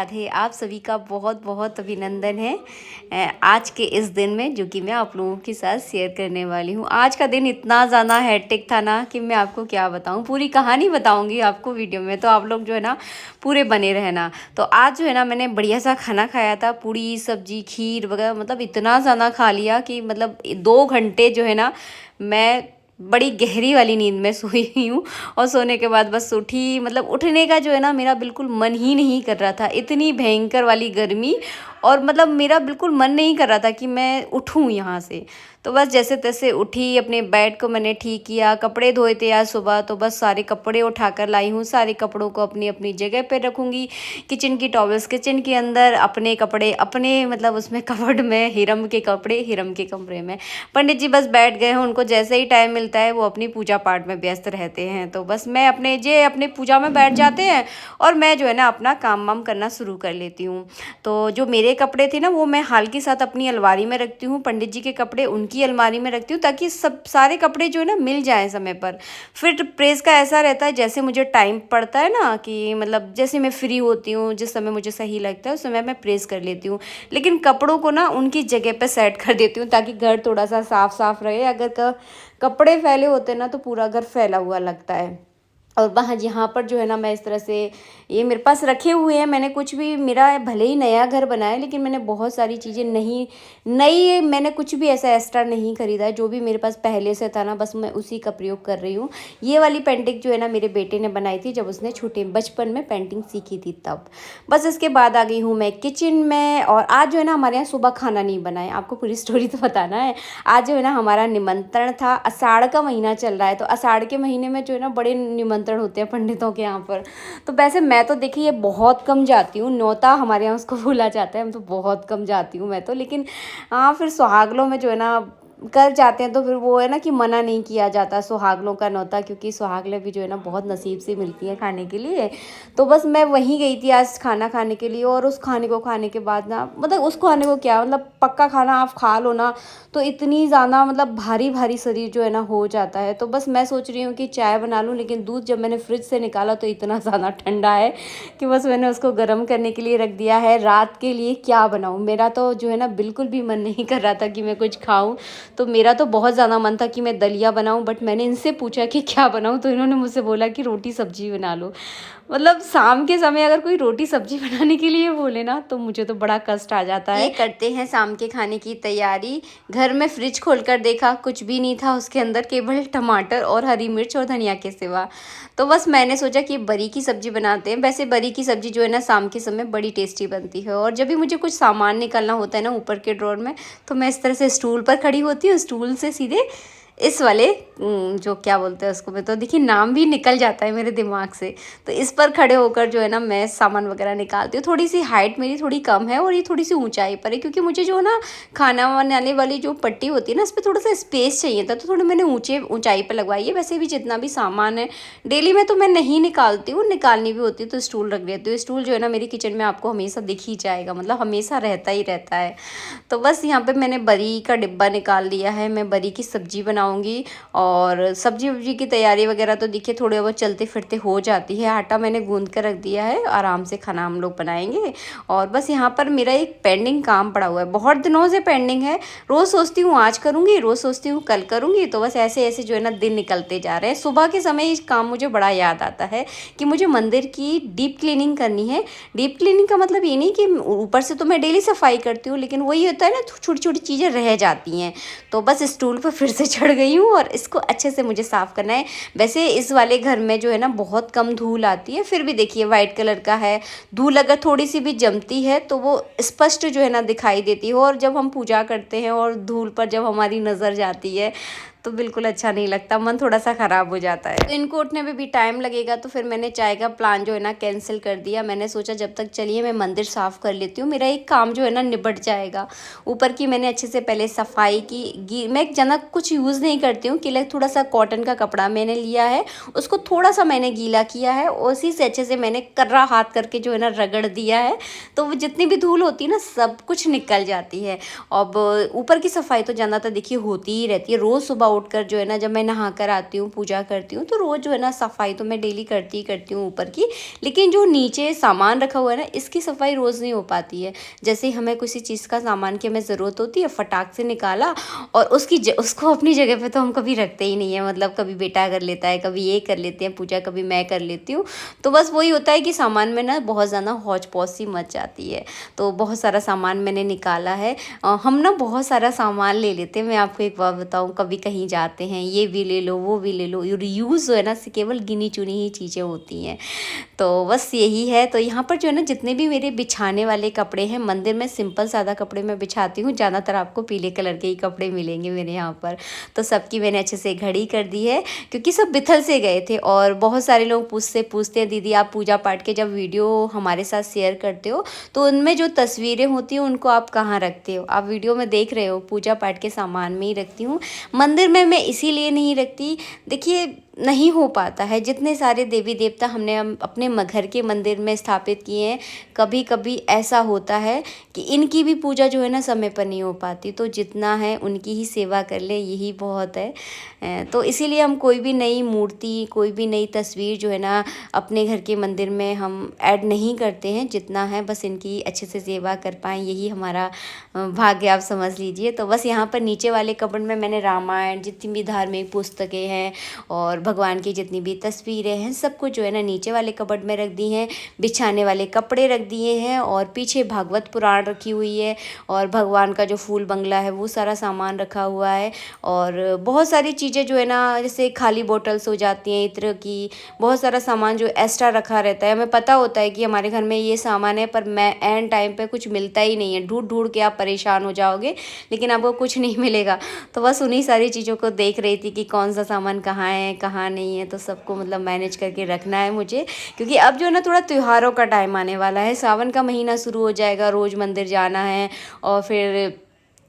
राधे। आप सभी का बहुत बहुत अभिनंदन है आज के इस दिन में, जो कि मैं आप लोगों के साथ शेयर करने वाली हूँ। आज का दिन इतना ज़्यादा हेक्टिक था ना कि मैं आपको क्या बताऊँ, पूरी कहानी बताऊँगी आपको वीडियो में, तो आप लोग जो है ना पूरे बने रहना। तो आज जो है ना मैंने बढ़िया सा खाना खाया था, पूड़ी सब्जी खीर वगैरह, मतलब इतना ज़्यादा खा लिया कि मतलब 2 घंटे जो है ना मैं बड़ी गहरी वाली नींद में सोई हुई हूँ। और सोने के बाद बस उठी, मतलब उठने का जो है ना मेरा बिल्कुल मन ही नहीं कर रहा था, इतनी भयंकर वाली गर्मी। और मतलब मेरा बिल्कुल मन नहीं कर रहा था कि मैं उठूँ यहाँ से। तो बस जैसे तैसे उठी, अपने बेड को मैंने ठीक किया, कपड़े धोए थे आज सुबह, तो बस सारे कपड़े उठाकर लाई हूँ। सारे कपड़ों को अपनी अपनी जगह पे रखूँगी। किचन की टॉवल्स किचन के अंदर, अपने कपड़े अपने मतलब उसमें कबर्ड में, हिरम के कपड़े हिरम के कमरे में। पंडित जी बस बैठ गए हैं, उनको जैसे ही टाइम मिलता है वो अपनी पूजा पाठ में व्यस्त रहते हैं। तो बस मैं अपने पूजा में बैठ जाते हैं और मैं जो है ना अपना काम वाम करना शुरू कर लेती हूँ। तो जो मेरे कपड़े थे ना वो मैं हाल के साथ अपनी अलमारी में रखती हूँ, पंडित जी के कपड़े उनकी अलमारी में रखती हूँ, ताकि सब सारे कपड़े जो है ना मिल जाएं समय पर। फिर प्रेस का ऐसा रहता है, जैसे मुझे टाइम पड़ता है ना कि मतलब जैसे मैं फ्री होती हूँ, जिस समय मुझे सही लगता है उस समय मैं प्रेस कर लेती हूँ। लेकिन कपड़ों को ना उनकी जगह पे सेट कर देती हूँ, ताकि घर थोड़ा सा साफ साफ रहे। अगर कपड़े फैले होते ना तो पूरा घर फैला हुआ लगता है। और वहाँ यहाँ पर जो है ना मैं इस तरह से ये मेरे पास रखे हुए हैं। मैंने कुछ भी, मेरा भले ही नया घर बना है लेकिन मैंने बहुत सारी चीज़ें नई मैंने कुछ भी ऐसा एक्स्ट्रा नहीं खरीदा है। जो भी मेरे पास पहले से था ना बस मैं उसी का प्रयोग कर रही हूँ। ये वाली पेंटिंग जो है ना मेरे बेटे ने बनाई थी जब उसने छोटे बचपन में पेंटिंग सीखी थी तब। बस इसके बाद आ गई हूँ मैं किचन में। और आज जो है ना हमारे यहाँ सुबह खाना नहीं बना है, आपको पूरी स्टोरी तो बताना है। आज जो है ना हमारा निमंत्रण था। आषाढ़ का महीना चल रहा है, तो आषाढ़ के महीने में जो है ना बड़े निमंत्रण होते हैं पंडितों के यहाँ पर। तो वैसे मैं तो देखिए बहुत कम जाती हूँ, न्योता हमारे यहाँ उसको बोला जाता है, हम तो बहुत कम जाती हूँ मैं तो। लेकिन हाँ, फिर सुहागलों में जो है ना कर जाते हैं तो फिर वो है ना कि मना नहीं किया जाता सुहागलों का न्योता, क्योंकि सुहागलें भी जो है ना बहुत नसीब से मिलती हैं खाने के लिए। तो बस मैं वहीं गई थी आज खाना खाने के लिए। और उस खाने को खाने के बाद ना, मतलब उस खाने को क्या, मतलब पक्का खाना आप खा लो ना तो इतनी ज़्यादा मतलब भारी भारी शरीर जो है ना हो जाता है। तो बस मैं सोच रही हूँ कि चाय बना लूँ, लेकिन दूध जब मैंने फ्रिज से निकाला तो इतना ज़्यादा ठंडा है कि बस मैंने उसको गर्म करने के लिए रख दिया है। रात के लिए क्या बनाऊँ, मेरा तो जो है ना बिल्कुल भी मन नहीं कर रहा था कि मैं कुछ खाऊँ। तो मेरा तो बहुत ज़्यादा मन था कि मैं दलिया बनाऊँ, बट मैंने इनसे पूछा कि क्या बनाऊँ, तो इन्होंने मुझसे बोला कि रोटी सब्जी बना लो। मतलब शाम के समय अगर कोई रोटी सब्जी बनाने के लिए बोले ना तो मुझे तो बड़ा कष्ट आ जाता है। ये करते हैं शाम के खाने की तैयारी। घर में फ्रिज खोलकर देखा, कुछ भी नहीं था उसके अंदर, केवल टमाटर और हरी मिर्च और धनिया के सिवा। तो बस मैंने सोचा कि बरी की सब्जी बनाते हैं। वैसे बरी की सब्जी जो है ना शाम के समय बड़ी टेस्टी बनती है। और जब भी मुझे कुछ सामान निकालना होता है ना ऊपर के ड्रॉर में, तो मैं इस तरह से स्टूल पर खड़ी होती हूँ, स्टूल से सीधे इस वाले जो क्या बोलते हैं उसको, मैं तो देखिए नाम भी निकल जाता है मेरे दिमाग से। तो इस पर खड़े होकर जो है ना मैं सामान वगैरह निकालती हूँ। थोड़ी सी हाइट मेरी थोड़ी कम है और ये थोड़ी सी ऊंचाई पर है, क्योंकि मुझे जो ना खाना बनाने वाली जो पट्टी होती है ना, इस पर थोड़ा सा स्पेस चाहिए था, तो थोड़ा मैंने ऊंचाई पर लगवाई है। वैसे भी जितना भी सामान है डेली में तो मैं नहीं निकालती हूँ, निकालनी भी होती है तो स्टूल रख देती हूँ। स्टूल जो है ना मेरी किचन में आपको हमेशा दिख ही जाएगा, मतलब हमेशा रहता ही रहता है। तो बस यहाँ पे मैंने बरी का डिब्बा निकाल लिया है, मैं बरी की सब्जी बनाऊंगी। और सब्जी वब्जी की तैयारी वगैरह तो देखिए थोड़े बहुत चलते फिरते हो जाती है। आटा मैंने गूंद कर रख दिया है, आराम से खाना हम लोग बनाएंगे। और बस यहाँ पर मेरा एक पेंडिंग काम पड़ा हुआ है, बहुत दिनों से पेंडिंग है। रोज़ सोचती हूँ आज करूँगी, रोज़ सोचती हूँ कल करूँगी, तो बस ऐसे ऐसे जो है ना दिन निकलते जा रहे हैं। सुबह के समय इस काम मुझे बड़ा याद आता है कि मुझे मंदिर की डीप क्लीनिंग करनी है। डीप क्लीनिंग का मतलब ये नहीं कि ऊपर से तो मैं डेली सफाई करती हूँ, लेकिन वही होता है ना छोटी छोटी चीज़ें रह जाती हैं। तो बस स्टूल पर फिर से चढ़ गई हूँ और इसको अच्छे से मुझे साफ़ करना है। वैसे इस वाले घर में जो है ना बहुत कम धूल आती है, फिर भी देखिए वाइट कलर का है। धूल अगर थोड़ी सी भी जमती है तो वो स्पष्ट जो है ना दिखाई देती है। और जब हम पूजा करते हैं और धूल पर जब हमारी नज़र जाती है तो बिल्कुल अच्छा नहीं लगता, मन थोड़ा सा ख़राब हो जाता है। तो इनको उठने में भी टाइम लगेगा, तो फिर मैंने चाय का प्लान जो है ना कैंसिल कर दिया। मैंने सोचा जब तक चलिए मैं मंदिर साफ़ कर लेती हूँ, मेरा एक काम जो है ना निपट जाएगा। ऊपर की मैंने अच्छे से पहले सफाई की। मैं ज़्यादा कुछ यूज़ नहीं करती हूँ, कि थोड़ा सा कॉटन का कपड़ा मैंने लिया है, उसको थोड़ा सा मैंने गीला किया है, उसी से अच्छे से मैंने कर्रा हाथ करके जो है ना रगड़ दिया है। तो वो जितनी भी धूल होती है ना सब कुछ निकल जाती है। अब ऊपर की सफाई तो ज़्यादातर देखिए होती ही रहती है, रोज़ सुबह उठकर जो है ना, जब मैं नहा कर आती हूँ, पूजा करती हूँ, तो रोज़ जो है ना सफाई तो मैं डेली करती ही करती हूँ ऊपर की। लेकिन जो नीचे सामान रखा हुआ है ना, इसकी सफाई रोज़ नहीं हो पाती है। जैसे हमें किसी चीज़ का सामान की हमें ज़रूरत होती है, फटाक से निकाला और उसको अपनी जगह पे तो हम कभी रखते ही नहीं है। मतलब कभी बेटा कर लेता है, कभी ये कर लेते हैं पूजा, कभी मैं कर लेती हूँ। तो बस वही होता है कि सामान में ना बहुत ज़्यादा हौच पौच सी मच जाती है। तो बहुत सारा सामान मैंने निकाला है। हम ना बहुत सारा सामान ले लेते हैं। मैं आपको एक बात बताऊँ, कभी कहीं जाते हैं, ये भी ले लो, वो भी ले लो, यूज़ जो है ना केवल गिनी चुनी ही चीज़ें होती हैं। तो बस यही है। तो यहाँ पर जो है ना जितने भी मेरे बिछाने वाले कपड़े हैं, मंदिर में सिंपल सादा कपड़े मैं बिछाती हूँ। ज़्यादातर आपको पीले कलर के ही कपड़े मिलेंगे मेरे यहाँ पर। तो सबकी मैंने अच्छे से घड़ी कर दी है, क्योंकि सब बिथल से गए थे। और बहुत सारे लोग पूछते हैं, दीदी आप पूजा पाठ के जब वीडियो हमारे साथ शेयर करते हो तो उनमें जो तस्वीरें होती हैं उनको आप कहाँ रखते हो? आप वीडियो में देख रहे हो, पूजा पाठ के सामान में ही रखती हूँ। मंदिर में मैं इसीलिए नहीं रखती, देखिए नहीं हो पाता है। जितने सारे देवी देवता हमने अपने घर के मंदिर में स्थापित किए हैं, कभी कभी ऐसा होता है कि इनकी भी पूजा जो है ना समय पर नहीं हो पाती। तो जितना है उनकी ही सेवा कर ले, यही बहुत है। तो इसीलिए हम कोई भी नई मूर्ति, कोई भी नई तस्वीर जो है ना अपने घर के मंदिर में हम ऐड नहीं करते हैं। जितना है बस इनकी अच्छे से सेवा कर पाएँ, यही हमारा भाग्य आप समझ लीजिए। तो बस यहाँ पर नीचे वाले कबर्ड में मैंने रामायण, जितनी भी धार्मिक पुस्तकें हैं और भगवान की जितनी भी तस्वीरें हैं, सब कुछ जो है ना नीचे वाले कबर्ड में रख दी हैं। बिछाने वाले कपड़े रख दिए हैं और पीछे भागवत पुराण रखी हुई है और भगवान का जो फूल बंगला है वो सारा सामान रखा हुआ है। और बहुत सारी चीज़ें जो है ना, जैसे खाली बोटल्स हो जाती हैं इत्र की, बहुत सारा सामान जो एक्स्ट्रा रखा रहता है। हमें पता होता है कि हमारे घर में ये सामान है, पर मैं एंड टाइम पे कुछ मिलता ही नहीं है। ढूंढ ढूंढ के आप परेशान हो जाओगे, लेकिन आपको कुछ नहीं मिलेगा। तो बस उन्हीं सारी चीज़ों को देख रही थी कि कौन सा सामान कहाँ है, कहाँ नहीं है। तो सबको मतलब मैनेज करके रखना है मुझे, क्योंकि अब जो है ना थोड़ा त्योहारों का टाइम आने वाला है। सावन का महीना शुरू हो जाएगा, रोज़ मंदिर जाना है और फिर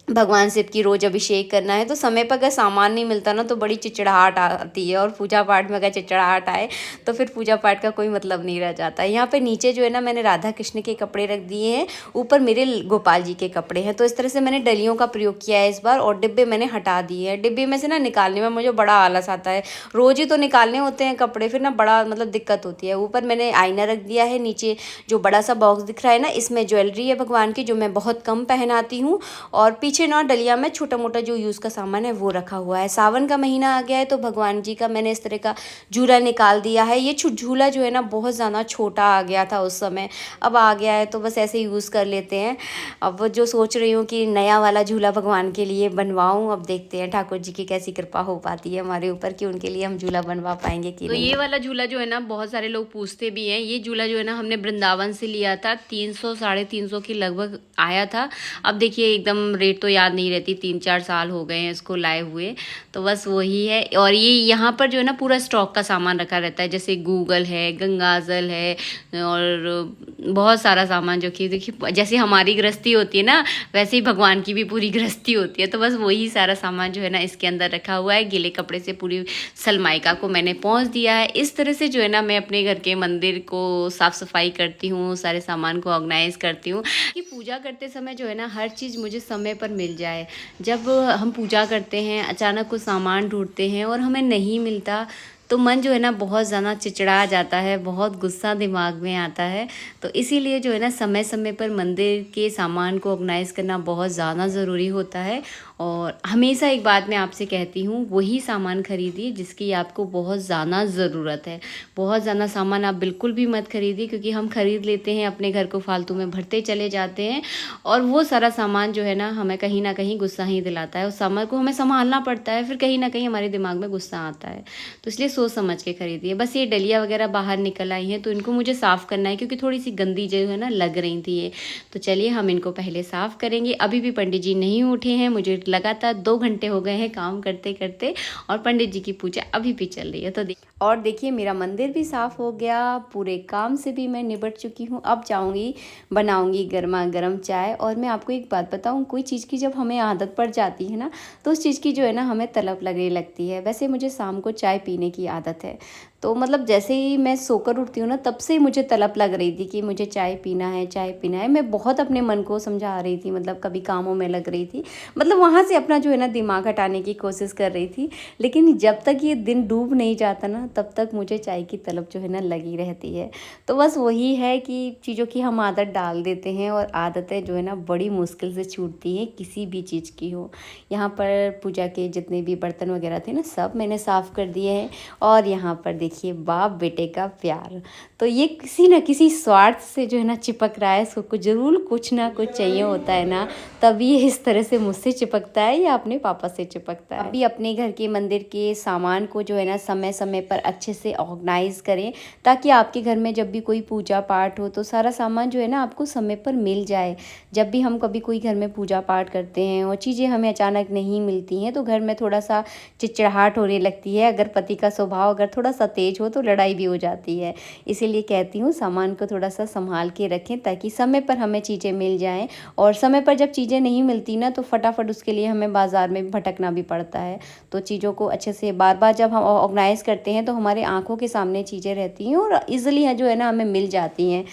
भगवान शिव की रोज़ अभिषेक करना है। तो समय पर अगर सामान नहीं मिलता ना तो बड़ी चिड़चिड़ाहट आती है। और पूजा पाठ में अगर चिड़चिड़ाहट आए तो फिर पूजा पाठ का कोई मतलब नहीं रह जाता है। यहाँ पे नीचे जो है ना मैंने राधा कृष्ण के कपड़े रख दिए हैं, ऊपर मेरे गोपाल जी के कपड़े हैं। तो इस तरह से मैंने डलियों का प्रयोग किया है इस बार। और डिब्बे मैंने हटा दिए हैं। डिब्बे में से ना निकालने में मुझे बड़ा आलस आता है। रोज़ ही तो निकालने होते हैं कपड़े, फिर ना बड़ा मतलब दिक्कत होती है। ऊपर मैंने आईना रख दिया है। नीचे जो बड़ा सा बॉक्स दिख रहा है ना, इसमें ज्वेलरी है भगवान की, जो मैं बहुत कम पहनाती हूँ। और पीछे ना डलिया में छोटा मोटा जो यूज़ का सामान है वो रखा हुआ है। सावन का महीना आ गया है तो भगवान जी का मैंने इस तरह का झूला निकाल दिया है। ये झूला जो है ना बहुत ज़्यादा छोटा आ गया था उस समय, अब आ गया है तो बस ऐसे यूज़ कर लेते हैं। अब जो सोच रही हूँ कि नया वाला झूला भगवान के लिए बनवाऊँ, अब देखते हैं ठाकुर जी की कैसी कृपा हो पाती है हमारे ऊपर कि उनके लिए हम झूला बनवा पाएंगे कि नहीं। ये वाला झूला जो है ना बहुत सारे लोग पूछते भी हैं। ये झूला जो है ना हमने वृंदावन से लिया था, 300 350 के लगभग आया था। अब देखिए एकदम रेट तो याद नहीं रहती, 3-4 साल हो गए हैं इसको लाए हुए। तो बस वही है। और ये यहाँ पर जो है ना पूरा स्टॉक का सामान रखा रहता है, जैसे गूगल है, गंगाजल है और बहुत सारा सामान जो कि देखिए जैसे हमारी गृहस्थी होती है ना, वैसे ही भगवान की भी पूरी गृहस्थी होती है। तो बस वही सारा सामान जो है ना इसके अंदर रखा हुआ है। गीले कपड़े से पूरी सलमाइका को मैंने पहुँच दिया है। इस तरह से जो है ना मैं अपने घर के मंदिर को साफ़ सफाई करती हूँ, सारे सामान को ऑर्गेनाइज करती हूँ कि पूजा करते समय जो है ना हर चीज़ मुझे समय पर मिल जाए। जब हम पूजा करते हैं, अचानक कुछ सामान ढूंढते हैं और हमें नहीं मिलता तो मन जो है ना बहुत ज़्यादा चिड़चिड़ा जाता है, बहुत गुस्सा दिमाग में आता है। तो इसीलिए जो है ना समय समय पर मंदिर के सामान को ऑर्गेनाइज करना बहुत ज़्यादा ज़रूरी होता है। और हमेशा एक बात मैं आपसे कहती हूँ, वही सामान खरीदिए जिसकी आपको बहुत ज़्यादा ज़रूरत है। बहुत ज़्यादा सामान आप बिल्कुल भी मत खरीदिए, क्योंकि हम खरीद लेते हैं, अपने घर को फालतू में भरते चले जाते हैं और वो सारा सामान जो है ना हमें कहीं ना कहीं गुस्सा ही दिलाता है। उस सामान को हमें संभालना पड़ता है, फिर कहीं ना कहीं हमारे दिमाग में गुस्सा आता है। तो इसलिए सोच समझ के खरीदिए। बस ये डलिया वगैरह बाहर निकल आई हैं तो इनको मुझे साफ़ करना है, क्योंकि थोड़ी सी गंदी जो है ना लग रही थी ये। तो चलिए हम इनको पहले साफ़ करेंगे। अभी भी पंडित जी नहीं उठे हैं, मुझे लगातार 2 घंटे हो गए हैं काम करते करते और पंडित जी की पूजा अभी भी चल रही है। तो और देखिए मेरा मंदिर भी साफ़ हो गया, पूरे काम से भी मैं निपट चुकी हूँ। अब जाऊँगी, बनाऊँगी गरमा-गरम चाय। और मैं आपको एक बात बताऊँ, कोई चीज़ की जब हमें आदत पड़ जाती है ना, तो उस चीज़ की जो है ना हमें तलब लगने लगती है। वैसे मुझे शाम को चाय पीने की आदत है, तो मतलब जैसे ही मैं सोकर उठती हूँ ना, तब से ही मुझे तलब लग रही थी कि मुझे चाय पीना है, चाय पीना है। मैं बहुत अपने मन को समझा रही थी, मतलब कभी कामों में लग रही थी, मतलब वहाँ से अपना जो है ना दिमाग हटाने की कोशिश कर रही थी। लेकिन जब तक ये दिन डूब नहीं जाता ना, तब तक मुझे चाय की तलब जो है ना लगी रहती है। तो बस वही है कि चीज़ों की हम आदत डाल देते हैं, और आदतें जो है ना बड़ी मुश्किल से छूटती हैं, किसी भी चीज़ की हो। यहाँ पर पूजा के जितने भी बर्तन वगैरह थे ना, सब मैंने साफ़ कर दिए हैं। और यहाँ पर देखिए बाप बेटे का प्यार, तो ये किसी न किसी स्वार्थ से जो है ना चिपक रहा है। इसको ज़रूर कुछ ना कुछ चाहिए होता है ना, तभी ये इस तरह से मुझसे चिपकता है या अपने पापा से चिपकता है। अभी अपने घर के मंदिर के सामान को जो है ना समय समय पर अच्छे से ऑर्गेनाइज करें, ताकि आपके घर में जब भी कोई पूजा पाठ हो तो सारा सामान जो है ना आपको समय पर मिल जाए। जब भी हम कभी कोई घर में पूजा पाठ करते हैं और चीज़ें हमें अचानक नहीं मिलती हैं, तो घर में थोड़ा सा चिड़चिड़ाहट होने लगती है। अगर पति का स्वभाव अगर थोड़ा सा तेज हो तो लड़ाई भी हो जाती है। इसीलिए कहती हूँ सामान को थोड़ा सा संभाल के रखें, ताकि समय पर हमें चीज़ें मिल जाएं। और समय पर जब चीज़ें नहीं मिलती ना, तो फटाफट उसके लिए हमें बाज़ार में भटकना भी पड़ता है। तो चीज़ों को अच्छे से बार बार जब हम ऑर्गेनाइज़ करते हैं, तो हमारे आंखों के सामने चीज़ें रहती हैं और ईज़िली जो है ना हमें मिल जाती हैं।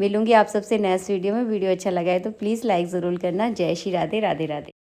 मिलूंगी आप सबसे नेक्स्ट वीडियो में। वीडियो अच्छा लगा है तो प्लीज़ लाइक ज़रूर करना। जय श्री राधे, राधे राधे।